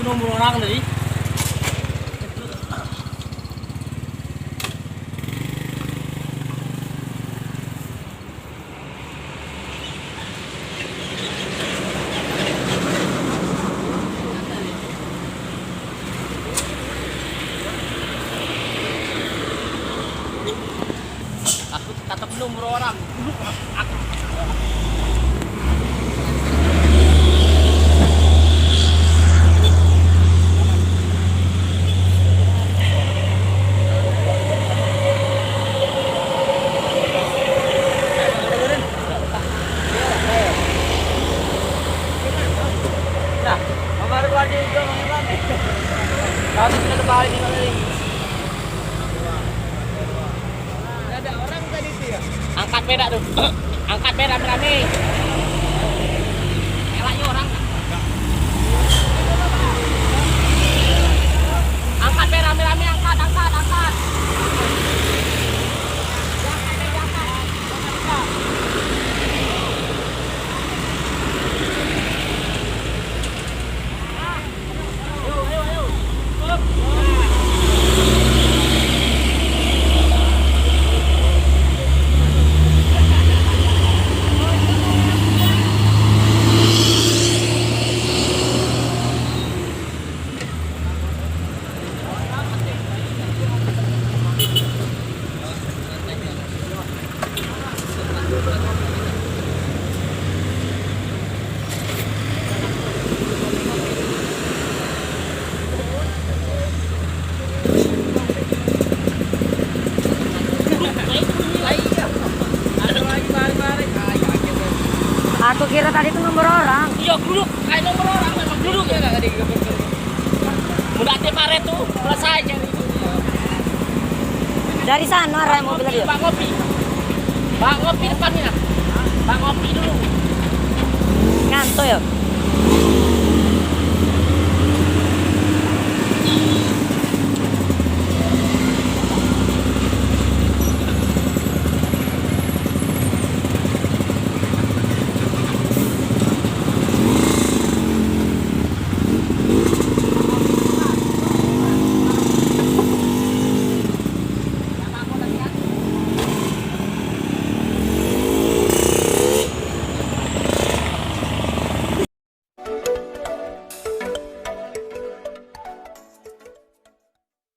nomor orang tadi. Aku tetap nomor orang. Ada orang tadi itu ya? Angkat peda tuh. Angkat peda rame-rame. Elaknya orang. Angkat peda rame-rame, angkat. Aku kira tadi itu nomor orang. Iya, duduk. Kayak nomor orang memang duduk ya nggak tadi. Mudah temare tuh selesai jadi. Dari sana arah mobil tadi. Pak ngopi. Pak ngopi depannya. Pak ngopi dulu. Ngantuk ya?